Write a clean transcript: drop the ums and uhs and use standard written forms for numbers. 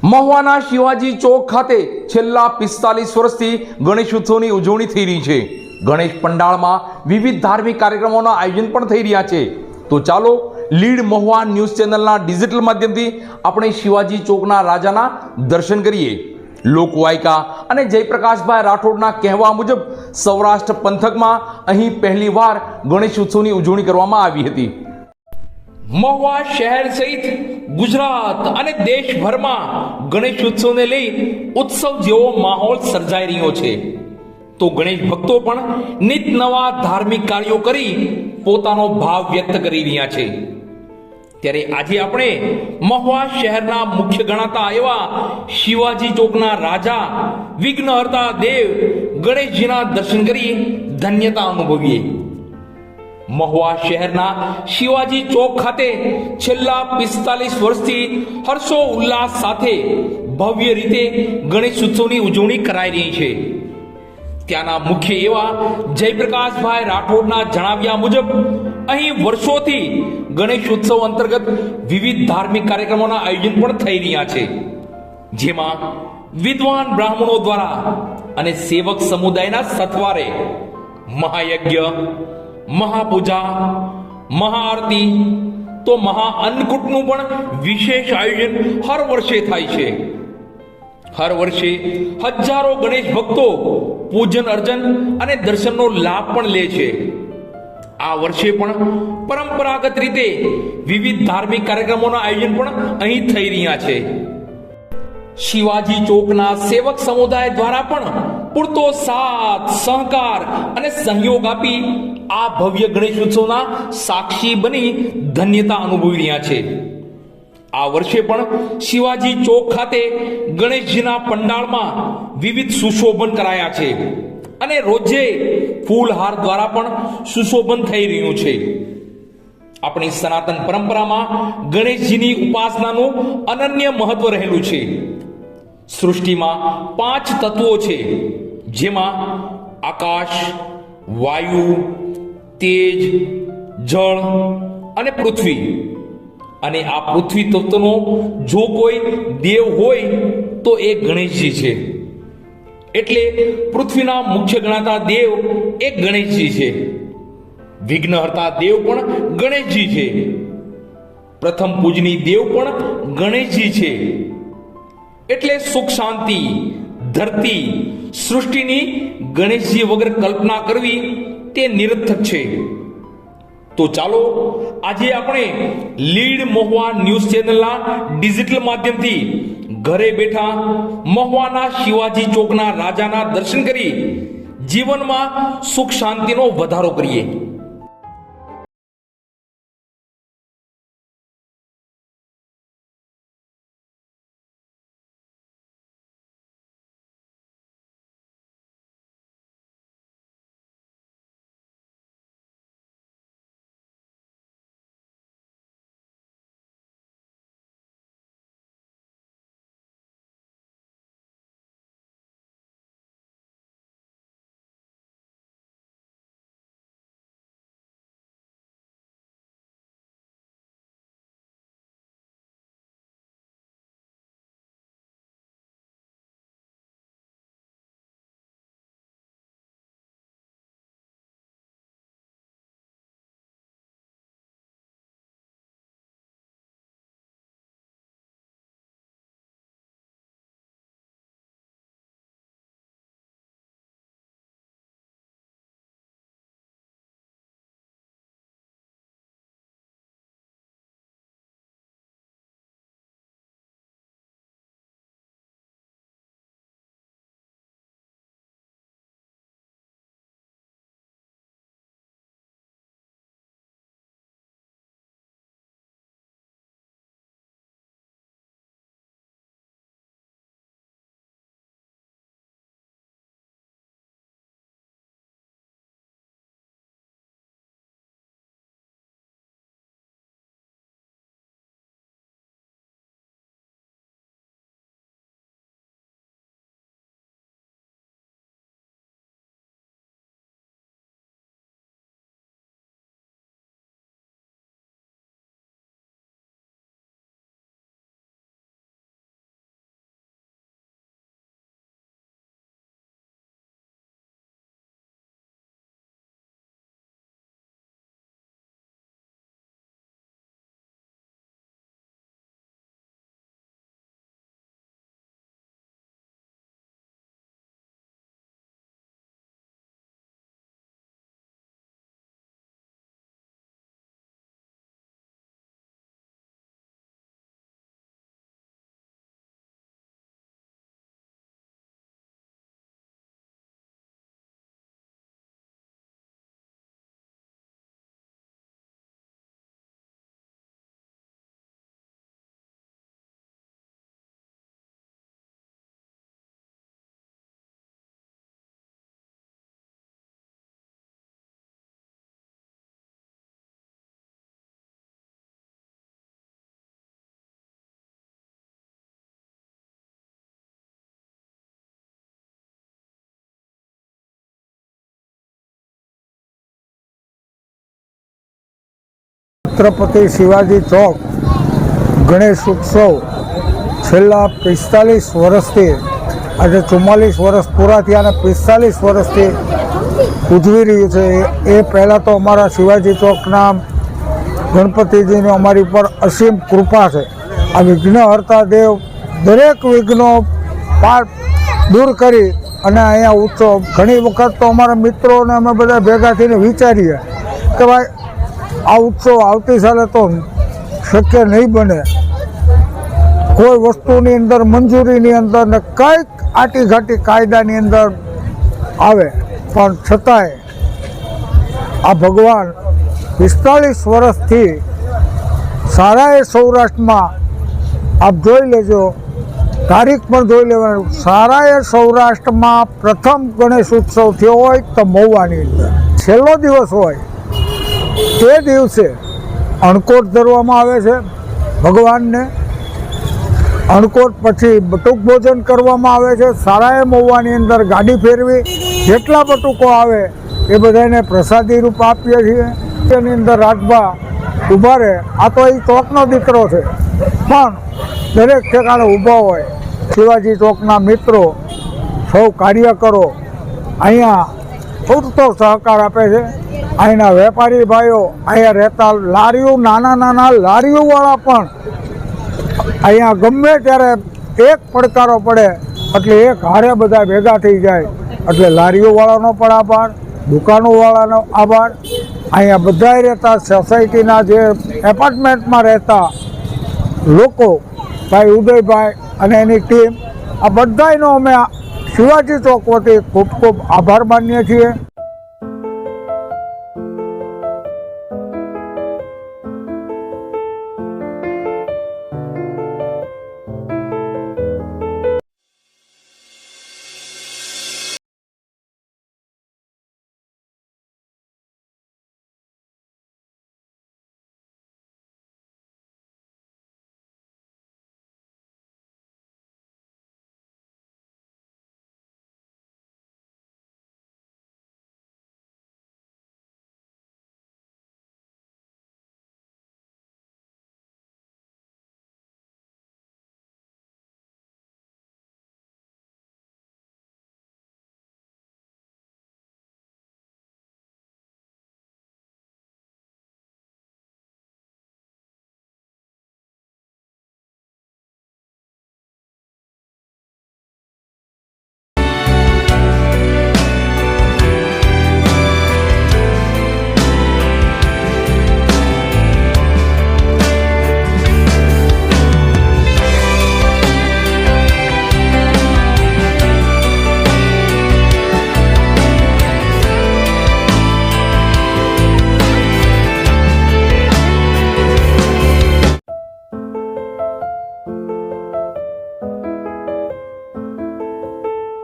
મહુવાના શિવાજી ચોક ખાતે છેલ્લા 45 વર્ષથી ગણેશ ઉત્સવની ઉજવણી થઈ રહી છે। ગણેશ પંડાળમાં વિવિધ ધાર્મિક કાર્યક્રમોના આયોજન પણ થઈ રહ્યા છે। તો ચાલો લીડ મહુવા ન્યૂઝ ચેનલના ડિજિટલ માધ્યમથી આપણે શિવાજી ચોકના રાજાના દર્શન કરીએ। લોકવાયકા અને જયપ્રકાશભાઈ રાઠોડના કહેવા મુજબ સૌરાષ્ટ્ર પંથકમાં અહીં પહેલીવાર ગણેશ ઉત્સવની ઉજવણી કરવામાં આવી હતી। મહુવા શહેર સહિત ગુજરાત અને દેશભરમાં ગણેશ ઉત્સવને લઈ ઉત્સવ જેવો માહોલ સર્જાઈ રહ્યો છે। તો ગણેશ ભક્તો પણ નિત નવા ધાર્મિક કાર્યો કરી પોતાનો ભાવ વ્યક્ત કરી રહ્યા છે। ત્યારે આજે આપણે મહુવા શહેરના મુખ્ય ગણાતા એવા શિવાજી ચોકના રાજા વિઘ્નહર્તા દેવ ગણેશજીના દર્શન કરી ધન્યતા અનુભવીએ। મહુવા શહેરના શિવાજી ચોક ખાતે છેલ્લા 45 વર્ષથી હર્ષો ઉલ્લાસ સાથે ભવ્ય રીતે ગણેશ ઉત્સવની ઉજવણી કરાઈ રહી છે। ત્યાંના મુખ્ય એવા જયપ્રકાશભાઈ રાઠોડના જણાવ્યા મુજબ અહીં વર્ષોથી ગણેશ ઉત્સવ અંતર્ગત વિવિધ ધાર્મિક કાર્યક્રમોના આયોજન પણ થઈ રહ્યા છે, જેમાં વિદ્વાન બ્રાહ્મણો દ્વારા અને સેવક સમુદાયના સથવારે મહાયજ્ઞ, મહાપૂજા, મહાઆરતી તો મહાઅન્નકૂટનું પણ વિશેષ આયોજન હર વર્ષે થાય છે। હર વર્ષે હજારો ગણેશ ભક્તો પૂજન અર્ચન અને દર્શનનો લાભ પણ લે છે। આ વર્ષે પણ પરંપરાગત રીતે વિવિધ ધાર્મિક કાર્યક્રમોના આયોજન પણ અહીં થઈ રહ્યા છે। શિવાજી ચોકના સેવક સમુદાય દ્વારા પણ પૂરતો સાથ, સહકાર અને સહયોગ આપી આ ભવ્ય ગણેશ ઉત્સવના સાક્ષી બની ધન્યતા અનુભવી રહ્યા છે। આ વર્ષે પણ શિવાજી ચોક ખાતે ગણેશજીના પંડાળમાં વિવિધ સુશોભન કરાયા છે અને રોજે ફૂલહાર દ્વારા પણ સુશોભન થઈ રહ્યું છે। આપણી સનાતન પરંપરામાં ગણેશજીની ઉપાસનાનું અનન્ય મહત્વ રહેલું છે। સૃષ્ટિમાં 5 તત્વો છે, જેમાં આકાશ, વાયુ, તેજ, જળ અને પૃથ્વી। અને આ પૃથ્વી તત્વનો જો કોઈ દેવ હોય તો એ ગણેશજી છે। એટલે પૃથ્વીના મુખ્ય ગણાતા દેવ એ ગણેશજી છે। વિઘ્નહર્તા દેવ પણ ગણેશજી છે। પ્રથમ પૂજની દેવ પણ ગણેશજી છે। એટલે સુખ શાંતિ, ધરતી, સૃષ્ટિની ગણેશજી વગર કલ્પના કરવી તે નિરર્થક છે। તો ચાલો આજે આપણે લીડ મહુવા ન્યૂઝ ચેનલના ડિજિટલ માધ્યમથી ઘરે બેઠા મહુવાના શિવાજી ચોકના રાજાના દર્શન કરી જીવનમાં સુખ શાંતિનો વધારો કરીએ। છત્રપતિ શિવાજી ચોક ગણેશ ઉત્સવ છેલ્લા 45 વર્ષથી આજે 44 વર્ષ પૂરા થયા અને 45 વર્ષથી ઉજવી રહ્યું છે. એ પહેલાં તો અમારા શિવાજી ચોકના ગણપતિજીની અમારી પર અસીમ કૃપા છે. આ વિઘ્નહર્તા દેવ દરેક વિઘ્નો પાર દૂર કરી અને અહીંયા ઉત્સવ ઘણી વખત તો અમારા મિત્રોને અમે બધા ભેગા થઈને વિચારીએ કે ભાઈ આ ઉત્સવ આવતી સાલે તો શક્ય નહીં બને, કોઈ વસ્તુની અંદર મંજૂરીની અંદર ને કંઈક આટીઘાટી કાયદાની અંદર આવે, પણ છતાંય આ ભગવાન 45 વર્ષથી સારાએ સૌરાષ્ટ્રમાં આપ જોઈ લેજો, તારીખ પણ જોઈ લેવાનું, સારાએ સૌરાષ્ટ્રમાં પ્રથમ ગણેશ ઉત્સવ થયો હોય તો મહુવાની અંદર છેલ્લો દિવસ હોય તે દિવસે અણકોટ ધરવામાં આવે છે ભગવાનને. અણકોટ પછી બટુક ભોજન કરવામાં આવે છે. સારાએ મહુવાની અંદર ગાડી ફેરવી જેટલા બટુકો આવે એ બધાને પ્રસાદી રૂપ આપીએ છીએ. તેની અંદર રાજભા ઊભા રહે. આ તો એ ચોકનો દીકરો છે, પણ દરેક ઠેકાણે ઊભા હોય. શિવાજી ચોકના મિત્રો સૌ કાર્યકરો અહીંયા પૂરતો સહકાર આપે છે. અહીંના વેપારી ભાઈઓ, અહીંયા રહેતા લારીઓ, નાના નાના લારીઓવાળા પણ અહીંયા ગમે ત્યારે એક પડકારો પડે એટલે એક હારે બધા ભેગા થઈ જાય. એટલે લારીઓવાળાનો પણ આભાર, દુકાનોવાળાનો આભાર. અહીંયા બધાય રહેતા સોસાયટીના જે એપાર્ટમેન્ટમાં રહેતા લોકો, ભાઈ ઉદયભાઈ અને એની ટીમ, આ બધાયનો અમે શિવાજી ચોક વતી ખૂબ ખૂબ આભાર માનીએ છીએ.